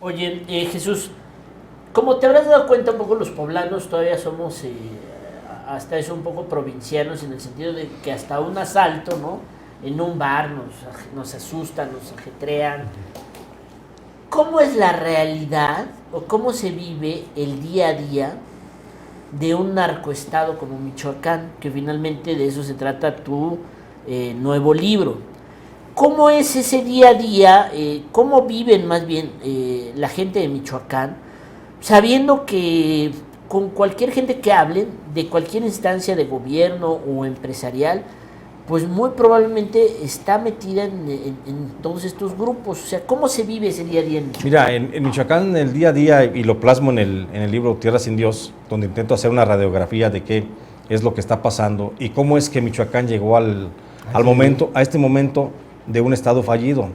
Oye, Jesús, como te habrás dado cuenta un poco los poblanos todavía somos hasta eso un poco provincianos en el sentido de que hasta un asalto, ¿no? En un bar nos asustan, nos ajetrean. ¿Cómo es la realidad o cómo se vive el día a día de un narcoestado como Michoacán? Que finalmente de eso se trata tu nuevo libro. ¿Cómo es ese día a día? ¿Cómo viven más bien la gente de Michoacán? Sabiendo que con cualquier gente que hable, de cualquier instancia de gobierno o empresarial, pues muy probablemente está metida en todos estos grupos. O sea, ¿cómo se vive ese día a día en Michoacán? Mira, en Michoacán el día a día, y lo plasmo en el libro Tierra sin Dios, donde intento hacer una radiografía de qué es lo que está pasando y cómo es que Michoacán llegó a este momento de un estado fallido.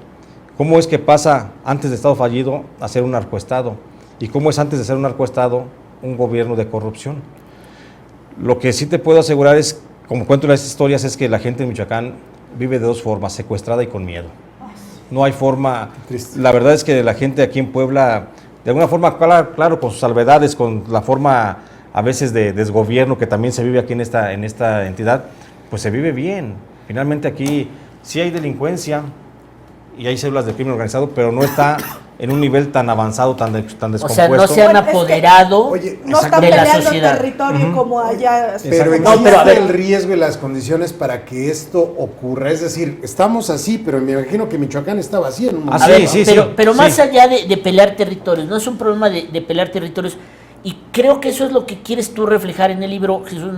¿Cómo es que pasa antes de estado fallido a ser un narcoestado? ¿Y cómo es antes de ser un narcoestado un gobierno de corrupción? Lo que sí te puedo asegurar es, como cuento las historias, es que la gente de Michoacán vive de dos formas, secuestrada y con miedo. No hay forma, la verdad es que la gente aquí en Puebla, de alguna forma, claro, con sus salvedades, con la forma a veces de desgobierno que también se vive aquí en esta entidad, pues se vive bien. Finalmente aquí sí hay delincuencia y hay células de crimen organizado, pero no está en un nivel tan avanzado, tan descompuesto. O sea, no se han apoderado no están de la peleando sociedad. territorio como allá. Pero pero a ver, el riesgo y las condiciones para que esto ocurra. Es decir, estamos así, pero me imagino que Michoacán estaba así en un momento. A ver, pero más allá de pelear territorios, no es un problema de pelear territorios, y creo que eso es lo que quieres tú reflejar en el libro, Jesús.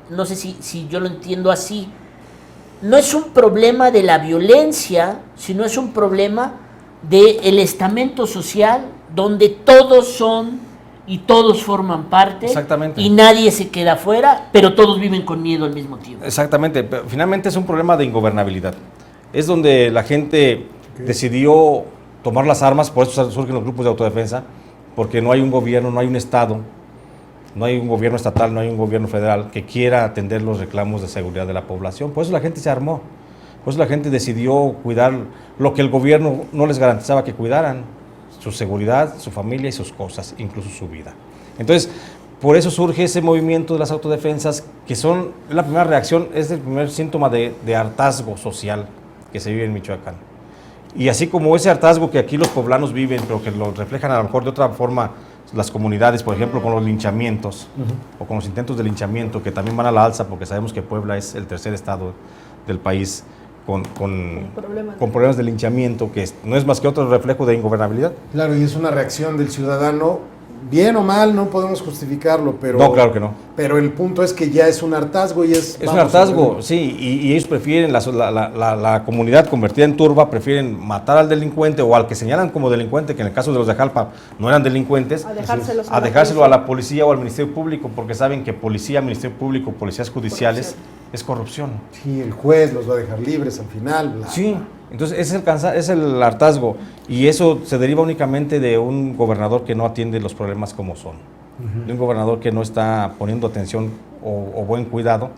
No sé si yo lo entiendo así. No es un problema de la violencia, sino es un problema del estamento social donde todos son y todos forman parte. Exactamente. Y nadie se queda afuera, pero todos viven con miedo al mismo tiempo. Exactamente, pero finalmente es un problema de ingobernabilidad. Es donde la gente decidió tomar las armas, por eso surgen los grupos de autodefensa, porque no hay un gobierno, no hay un Estado, no hay un gobierno estatal, no hay un gobierno federal que quiera atender los reclamos de seguridad de la población. Por eso la gente se armó, por eso la gente decidió cuidar lo que el gobierno no les garantizaba que cuidaran, su seguridad, su familia y sus cosas, incluso su vida. Entonces, por eso surge ese movimiento de las autodefensas, que son la primera reacción, es el primer síntoma de hartazgo social que se vive en Michoacán. Y así como ese hartazgo que aquí los poblanos viven, pero que lo reflejan a lo mejor de otra forma las comunidades, por ejemplo, con los linchamientos o con los intentos de linchamiento, que también van a la alza, porque sabemos que Puebla es el tercer estado del país con problemas de linchamiento, que no es más que otro reflejo de ingobernabilidad. Claro, y es una reacción del ciudadano, bien o mal, no podemos justificarlo, pero... No, claro que no. Pero el punto es que ya es un hartazgo y es... Es un hartazgo, sí, y ellos prefieren, la comunidad convertida en turba, prefieren matar al delincuente o al que señalan como delincuente, que en el caso de los de Jalpa no eran delincuentes, a dejárselo a la policía o al Ministerio Público, porque saben que policía, Ministerio Público, policías judiciales es corrupción. Sí, el juez los va a dejar libres al final. Bla, sí, entonces es el hartazgo, y eso se deriva únicamente de un gobernador que no atiende los problemas como son, de un gobernador que no está poniendo atención o buen cuidado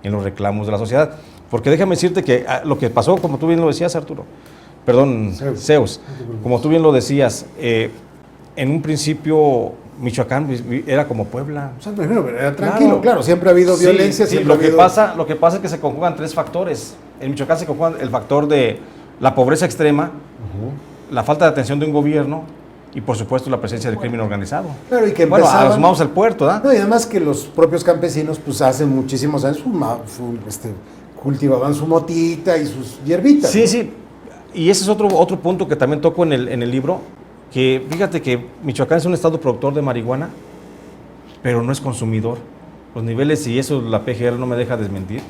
en los reclamos de la sociedad. Porque déjame decirte que lo que pasó, como tú bien lo decías, Arturo, perdón, Zeus, como tú bien lo decías, en un principio Michoacán era como Puebla. O sea, primero, era tranquilo, claro, siempre ha habido violencia. Sí, lo que pasa es que se conjugan tres factores. En Michoacán se conjugan el factor de la pobreza extrema, la falta de atención de un gobierno y, por supuesto, la presencia del crimen organizado. Claro, y que sumamos al puerto, ¿verdad? No, y además que los propios campesinos, pues hace muchísimos años cultivaban su motita y sus hierbitas. Sí, ¿no? sí. Y ese es otro punto que también toco en el libro, que fíjate que Michoacán es un estado productor de marihuana, pero no es consumidor. Los niveles, y eso la PGR no me deja mentir.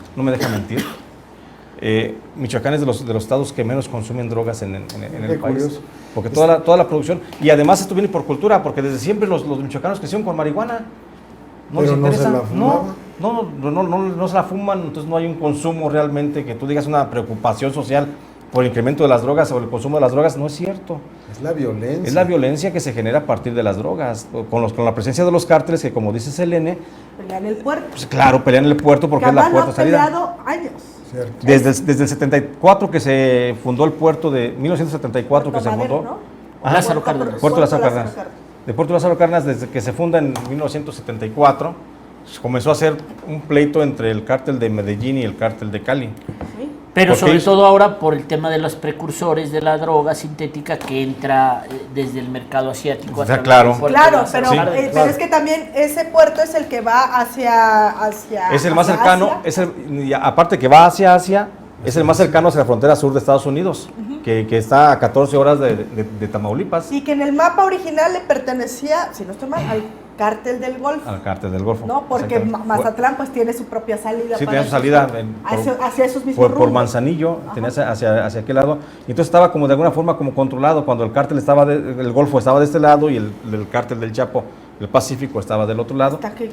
Michoacán es de los estados que menos consumen drogas en el país. Curioso. Porque toda la producción, y además esto viene por cultura, porque desde siempre los michoacanos crecieron con marihuana. No les interesa. No se la fuman, entonces no hay un consumo realmente que tú digas una preocupación social por el incremento de las drogas o el consumo de las drogas. No es cierto. Es la violencia. Es la violencia que se genera a partir de las drogas, con la presencia de los cárteles que, como dice Selene, pelean el puerto. Pues claro, pelean el puerto porque es la puerta de salida. Peleado años. Desde el 74 que se fundó el puerto, de 1974 que se fundó, ¿no? Ajá. Lázaro Cárdenas. Puerto Lázaro Cárdenas. De Puerto Lázaro Cárdenas, desde que se funda en 1974, comenzó a ser un pleito entre el cártel de Medellín y el cártel de Cali. Sí. Pero Porque sobre ellos- todo ahora por el tema de los precursores de la droga sintética que entra desde el mercado asiático Está hasta claro. el puerto Claro, de Lázaro pero, Cárdenas. pero es que también ese puerto es el que va hacia Es el más hacia cercano, Asia. y aparte que va hacia Asia, es el más cercano hacia la frontera sur de Estados Unidos, que está a 14 horas de Tamaulipas, Y que en el mapa original le pertenecía, si no estoy mal, al cártel del Golfo. al cártel del Golfo. No, porque Exactamente. Mazatlán pues tiene su propia salida. Sí, para tenía su esos- salida hacia esos mismos por rumbos. Manzanillo, Ajá. tenía hacia aquel lado, y entonces estaba como de alguna forma como controlado, cuando el cártel estaba, el Golfo estaba de este lado y el cártel del Chapo, el Pacífico, estaba del otro lado. Hasta que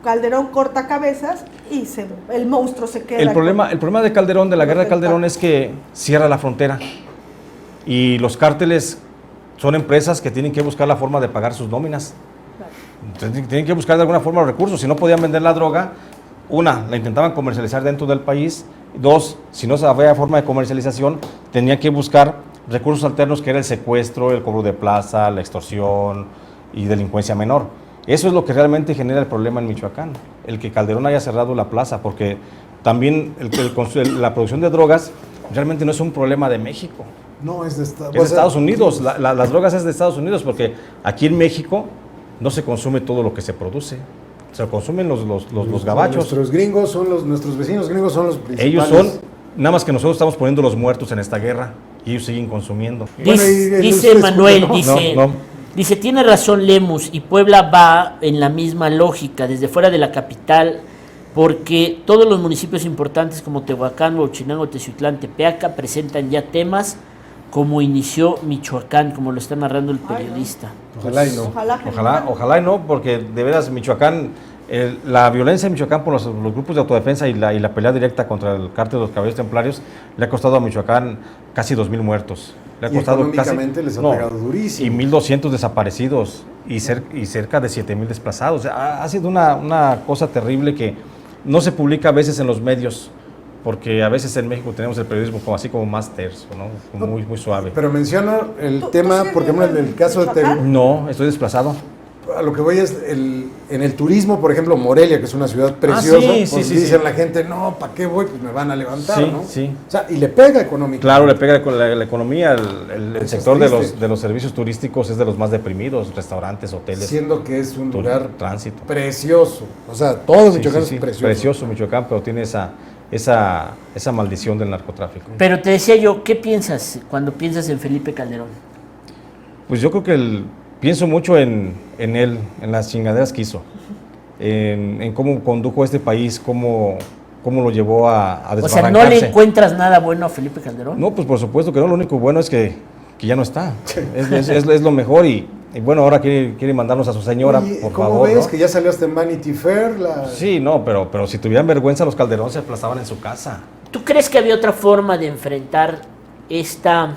Calderón corta cabezas y el monstruo se queda. El problema de Calderón, de la guerra de Calderón, es que cierra la frontera y los cárteles son empresas que tienen que buscar la forma de pagar sus nóminas. Entonces, tienen que buscar de alguna forma los recursos. Si no podían vender la droga, una, la intentaban comercializar dentro del país. Dos, si no había forma de comercialización, tenían que buscar recursos alternos, que era el secuestro, el cobro de plaza, la extorsión y delincuencia menor. Eso es lo que realmente genera el problema en Michoacán, el que Calderón haya cerrado la plaza, porque también la producción de drogas realmente no es un problema de México, No, es de es de Estados Unidos. Las drogas es de Estados Unidos, porque aquí en México no se consume todo lo que se produce, se consumen los gabachos. Nuestros gringos son nuestros vecinos gringos son los principales. Ellos son, nada más que nosotros estamos poniendo los muertos en esta guerra y ellos siguen consumiendo. Bueno, y Dice ustedes, Manuel, ¿no? dice, tiene razón Lemus, y Puebla va en la misma lógica, desde fuera de la capital, porque todos los municipios importantes como Tehuacán, Huachinango, Teciutlán, Tepeaca presentan ya temas como inició Michoacán, como lo está narrando el periodista. Ojalá y no. Ojalá y no, porque de veras Michoacán, la violencia en Michoacán por los grupos de autodefensa y la pelea directa contra el cártel de los Caballeros Templarios le ha costado a Michoacán casi 2,000 muertos. Le ha Y costado económicamente les ha pegado durísimo. Y 1,200 desaparecidos y cerca de 7,000 desplazados. Ha sido una cosa terrible que no se publica a veces en los medios, porque a veces en México tenemos el periodismo como así como más terso, ¿no? Como muy suave. Pero menciono el ¿Tú tema, sigues porque viviendo en el en caso de Michoacán? No, estoy desplazado. a lo que voy es en el turismo, por ejemplo, Morelia, que es una ciudad preciosa, sí, pues sí, dicen sí. la gente, no, ¿para qué voy? Pues me van a levantar, Sí, ¿no? sí. O sea, y le pega económicamente. Claro, le pega con la economía, el Eso es sector triste. de los servicios turísticos es de los más deprimidos, restaurantes, hoteles, Siendo que es un lugar tránsito. precioso. O sea, todo Sí, Michoacán sí, es sí, precioso. Michoacán, pero tiene esa maldición del narcotráfico. Pero te decía yo, ¿qué piensas cuando piensas en Felipe Calderón? Pues yo creo que pienso mucho en él, en las chingaderas que hizo, en cómo condujo a este país, cómo lo llevó a O sea, ¿no desbarrancarse. le encuentras nada bueno a Felipe Calderón? No, pues por supuesto que no, lo único bueno es que ya no está. Es lo mejor y bueno, ahora quiere mandarnos a su señora, Oye, por ¿cómo favor. ves ¿no? que ya salió hasta en Vanity Fair? Sí, no, pero si tuvieran vergüenza los Calderón se aplazaban en su casa. ¿Tú crees que había otra forma de enfrentar esta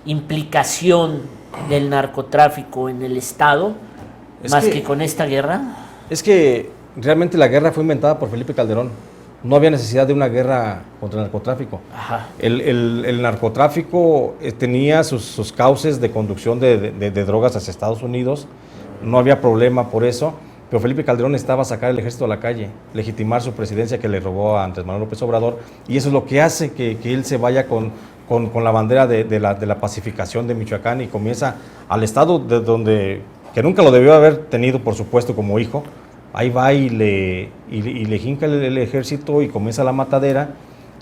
implicación del narcotráfico en el Estado Es más que- que con esta guerra? Es que realmente la guerra fue inventada por Felipe Calderón. No había necesidad de una guerra contra el narcotráfico. Ajá. El narcotráfico tenía sus cauces de conducción de drogas hacia Estados Unidos. No había problema por eso. Pero Felipe Calderón necesitaba sacar el ejército a la calle, legitimar su presidencia que le robó a Andrés Manuel López Obrador. Y eso es lo que hace que él se vaya con la bandera de la pacificación de Michoacán y comienza al estado que nunca lo debió haber tenido, por supuesto, como hijo. Ahí va y le jinca el ejército y comienza la matadera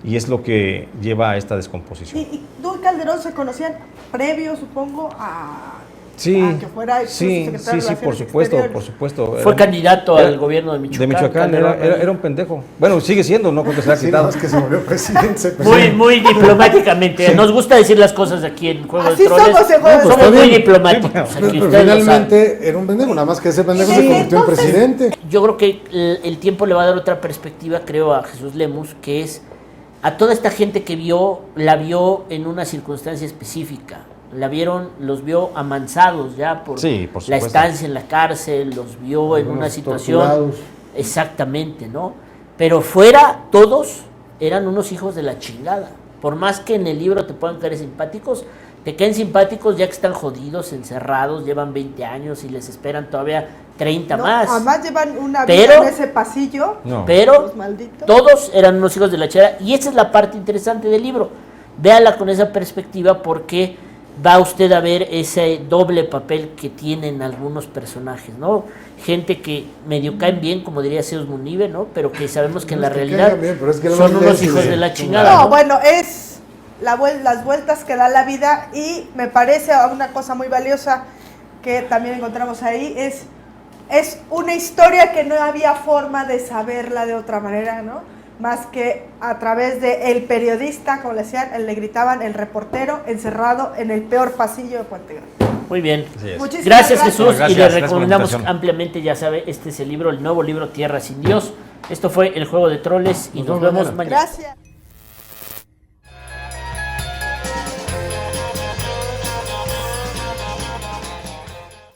y es lo que lleva a esta descomposición. Y tú y Calderón se conocían previo, supongo, a Sí, que fuera sí, secretario de por Relaciones supuesto, Exteriores. por supuesto. Fue candidato era- al gobierno de Michoacán. De Michoacán, Calderón, era un pendejo. Bueno, sigue siendo, no creo que se haya Sí, quitado. no, es que se volvió presidente. muy diplomáticamente. Nos gusta decir las cosas aquí en Juego Así de Troles. somos en Juego de Somos Troles. muy Está bien. diplomáticos. Sí, Aquí Pero ustedes lo saben. finalmente era un pendejo, nada más que ese pendejo Y se convirtió en entonces- presidente. Yo creo que el tiempo le va a dar otra perspectiva, creo, a Jesús Lemus, que es a toda esta gente que la vio en una circunstancia específica. Los vio amansados ya por Sí, por la supuesto. estancia en la cárcel, los vio en Algunos una situación. torturados. Exactamente, ¿no? Pero fuera, todos eran unos hijos de la chingada. Por más que en el libro te puedan caer simpáticos, te caen simpáticos ya que están jodidos, encerrados, llevan 20 años y les esperan todavía 30 No, más. Además llevan una Pero- vida en ese pasillo. No. Pero Los malditos. todos eran unos hijos de la chera y esa es la parte interesante del libro. Véala con esa perspectiva porque va usted a ver ese doble papel que tienen algunos personajes, ¿no? Gente que medio caen bien, como diría Zeus Munive, ¿no? Pero que sabemos que en la Es que realidad caigan bien, pero es que no son los unos lees y hijos de- de la son- chingada, No, ¿no? bueno, es las vueltas que da la vida y me parece una cosa muy valiosa que también encontramos ahí, es una historia que no había forma de saberla de otra manera, ¿no? Más que a través de el periodista, como le decían, le gritaban el reportero encerrado en el peor pasillo de Puente Grande. Muy bien. Así es. Muchísimas Gracias, Jesús, Gracias, y le gracias por la recomendamos invitación. ampliamente, ya sabe, este es el libro, el nuevo libro Tierra sin Dios. Esto fue El Juego de Troles y nos vemos mañana. Gracias.